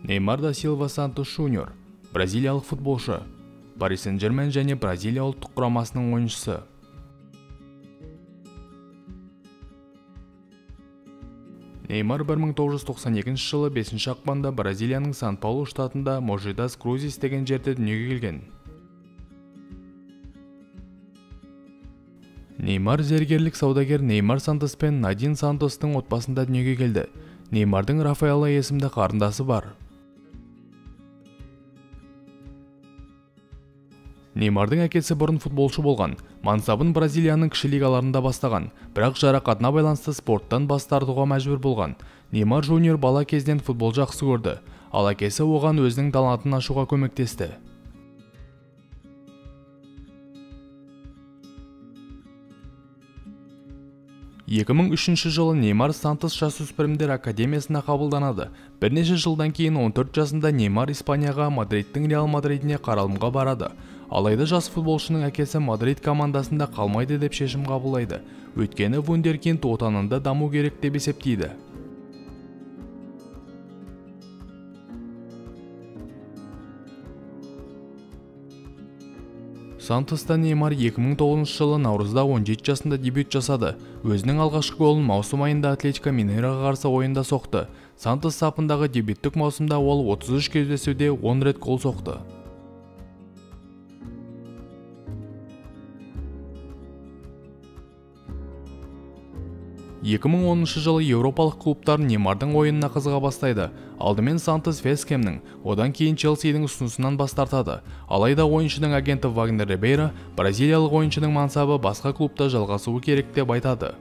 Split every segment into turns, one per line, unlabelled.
Неймар да Силва Сантос Жуниор, бразилиялық футболшы, Paris Saint-Germain және Бразилия ұлттық құрамасының ойыншысы. Неймар 1992 жылы 5 ақпанда Бразилияның Сан-Паулу штатында Можидас Крузис деген жерде дүниеге келген. Неймар зергерлік саудагер Неймар Сантос пен Надин Сантостың отбасында дүниеге келді. Неймардың Рафаэлла есімді қарындасы бар. Неймардың әкесі бұрын футболшы болған, мансабын Бразилияның кіші лигаларында бастаған, бірақ жарақатына байланысты спорттан бас тартуға мәжбүр болған. Неймар Жуниор бала кезден футбол жақсы көрді, ал әкесі оған өзінің талантын ашуға көмектесті. Екі мың үшінші жылы Неймар Сантос жасөспірімдер академиясына қабылданады. Бірнеше жылдан кейін 14 жасында Неймар Испанияға Мадридтің Реал Мадридіне қаралымға барады. Алайда жас футболшының әкесі Мадрид командасында қалмайды деп шешім қабылдайды. Өйткені вундеркинд отанында даму керек деп есептейді. Сантоста Неймар 2009 жылы наурызда 17 жасында дебют жасады. Өзінің алғашқы голын маусым айында Атлетико Минейроға қарсы ойында соқты. Сантос сапындағы дебюттік маусымда ол 33 кездесуде 10 рет гол соқты. Екі мың 10 жылы еуропалық клубтар Неймардың ойынына қызыға бастайды. Алдымен Сантос Вескемнің, одан кейін Челсидің ұсынысынан бас тартады. Алайда ойыншының агенті Вагнер Рибейро бразилиялық ойыншының мансабы басқа клубта жалғасуы керек деп айтады.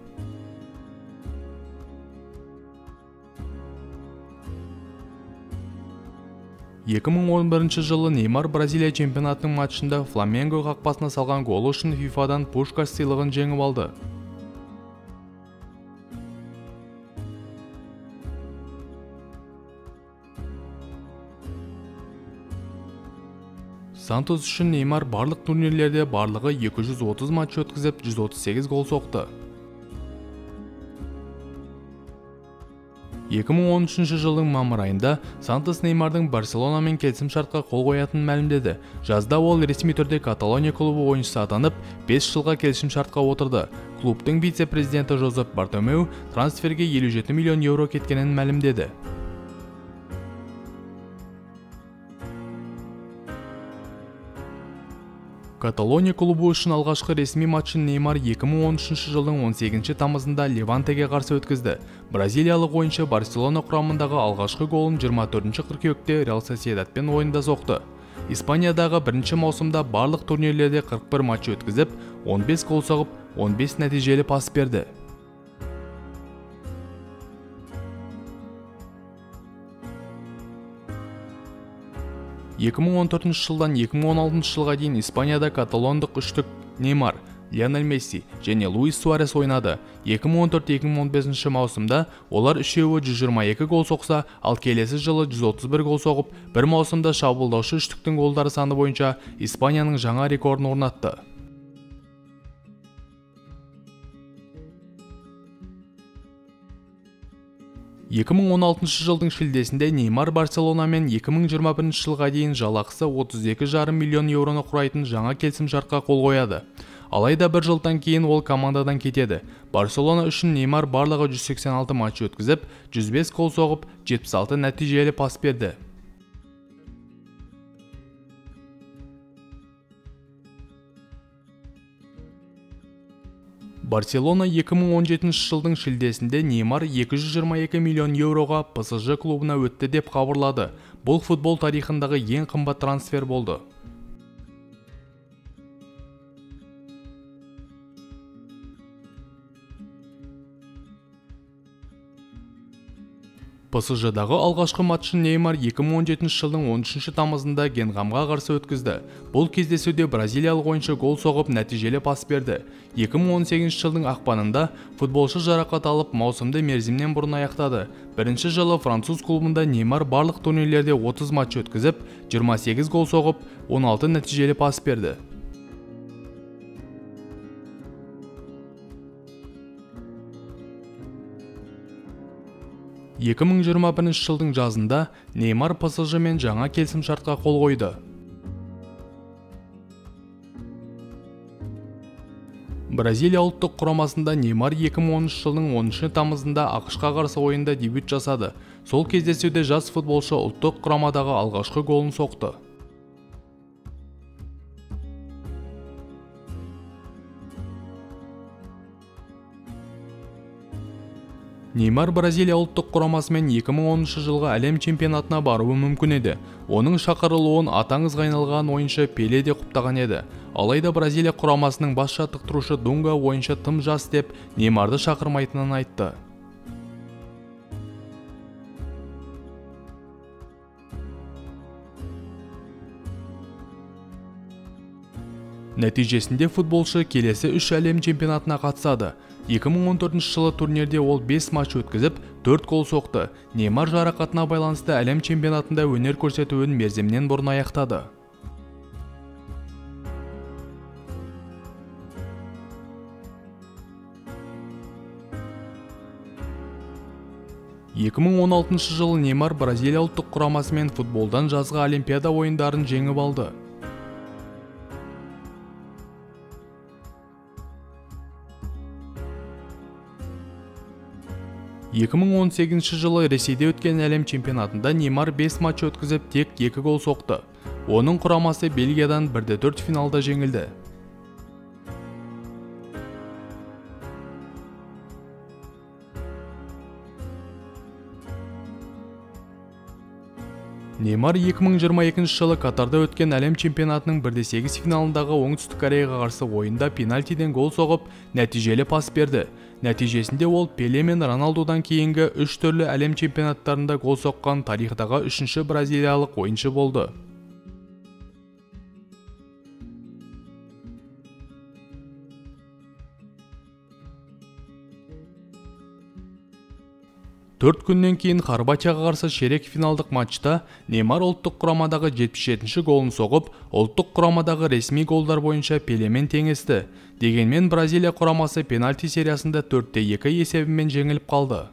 Екі мың 11 жылы Неймар Бразилия чемпионатының матчында Фламенго қақпасына салған голы үшін FIFA-дан Пушкаш сыйлығын жеңіп алды. Сантос үшін Неймар барлық турнирлерде барлығы 230 матч өткізіп 138 гол соқты. 2013 жылдың мамыр айында Сантос Неймардың Барселонамен келісім шартқа қол қоятынын мәлімдеді. Жазда ол ресми түрде Каталония клубы ойыншысы атанып, 5 жылға келісім шартқа отырды. Клубтың вице-президенті Жозеп Бартомеу трансферге 57 миллион евро кеткенін мәлімдеді. Каталония клубы үшін алғашқы ресми матчын Неймар 2013 жылдың 18 тамызында Левантеге қарсы өткізді. Бразилиялық ойыншы Барселона құрамындағы алғашқы голын 24 қыркүйекте Реал Сосьедадпен ойында соқты. Испаниядағы бірінші маусымда барлық турнирлерде 41 матч өткізіп, 15 гол соғып, 15 нәтижелі пас берді. Екі мың 14 жылдан 2016 жылға дейін Испанияда каталондық үштік Неймар, Лионель Месси және Луис Суарес ойнады. 2014-2015 маусымда олар үшеуі 122 гол соқса, ал келесі жылы 131 гол соғып, бір маусымда шабуылдаушы үштіктің голдары саны бойынша Испанияның жаңа рекордын орнатты. Екі мың 16 жылдың шілдесінде Неймар Барселонамен 2021 жылға дейін жалақысы 32,5 миллион евроны құрайтын жаңа келісім шартқа қол қояды. Алайда бір жылдан кейін ол командадан кетеді. Барселона үшін Неймар барлығы 186 матч өткізіп, 105 гол соғып, 76 нәтижелі пас берді. Барселона 2017 жылдың шілдесінде Неймар 222 миллион евроға ПСЖ клубына өтті деп хабарлады. Бұл футбол тарихындағы ең қымбат трансфер болды. ПСЖ-дағы алғашқы матчын Неймар 2017 жылдың 13 тамызында Генгамға қарсы өткізді. Бұл кездесуде бразилиялық ойыншы гол соғып, нәтижелі пас берді. 2018 жылдың ақпанында футболшы жарақат алып, маусымды мерзімнен бұрын аяқтады. Бірінші жылы француз клубында Неймар барлық турнирлерде 30 матч өткізіп, 28 гол соғып, 16 нәтижелі пас берді. 2021 жылдың жазында Неймар PSG мен жаңа келісімшартқа қол қойды. Бразилия ұлттық құрамасында Неймар 2013 жылдың 10 тамызында ақш-қа қарсы ойында дебют жасады. Сол кездесуде жас футболшы ұлттық құрамадағы алғашқы голын соқты. Неймар Бразилия ұлттық құрамасымен 2013 жылғы әлем чемпионатына баруы мүмкін еді. Оның шақырылуын атаңызға айналған ойыншы Пеле де құптаған еді. Алайда Бразилия құрамасының бас жаттықтырушы Дунга ойыншы тым жас деп Неймарды шақырмайтынын айтты. Нәтижесінде футболшы келесі 3 әлем чемпионатына қатысады. 2014 жылы турнирде ол 5 матч өткізіп, 4 гол соқты. Неймар жарақатына байланысты әлем чемпионатында өнер көрсетуін мерзімнен бұрын аяқтады. ...2016 жылы Неймар Бразилия ұлттық құрамасымен футболдан жазғы Олимпиада ойындарын жеңіп алды. ...2018 жылы Ресейде өткен әлем чемпионатында Неймар 5 матч өткізіп, тек 2 гол соқты. Оның құрамасы Бельгиядан 1-4 финалда жеңілді. Неймар 2022 жылы Катарда өткен әлем чемпионатының 1-8 финалындағы Оңтүстік Кореяға қарсы ойында пенальтиден гол соғып, нәтижелі пас берді. Нәтижесінде ол Пеле мен Роналдудан кейінгі 3 түрлі әлем чемпионаттарында гол соққан тарихтағы 3-ші бразилиялық ойыншы болды. Төрт күннен кейін Хорватияға қарсы ширек финалдық матчта Неймар ұлттық құрамадағы 77-ші голын соғып, ұлттық құрамадағы ресми голдар бойынша Пелемен теңесті. Дегенмен Бразилия құрамасы пенальти сериясында 4-2 есебімен жеңіліп қалды.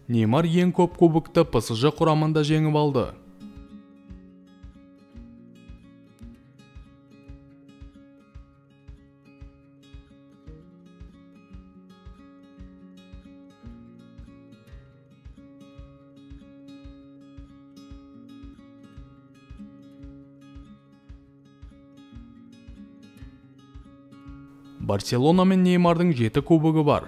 Неймар ең көп кубокты PSG құрамында жеңіп алды. Барселона мен Неймардың 7 кубогы бар.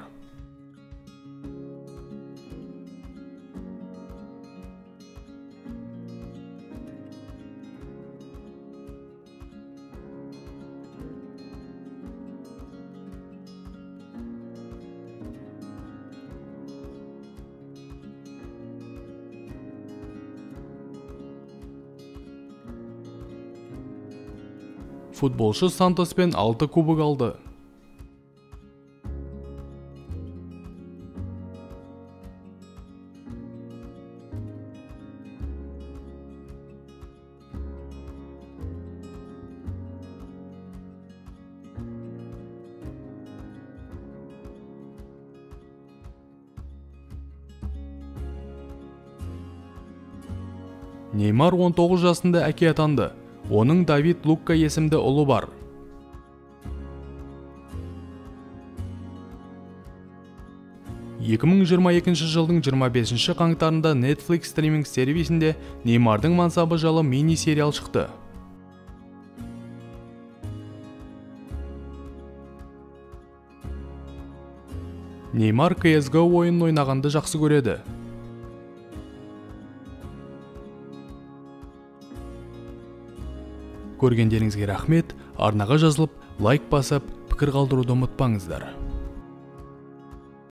Футболшы Сантоспен 6 кубок алды. Неймар 19 жасында әке атанды. Оның Давид Лукка есімді ұлы бар. ...2022 жылдың 25 қаңтарында Netflix стриминг сервисінде Неймардың мансабы жайлы мини-сериал шықты. Неймар CSGO ойынын ойнағанды жақсы көреді. Көргендеріңізге рахмет, арнаға жазылып, лайк басып, пікір қалдыруды ұмытпаңыздар.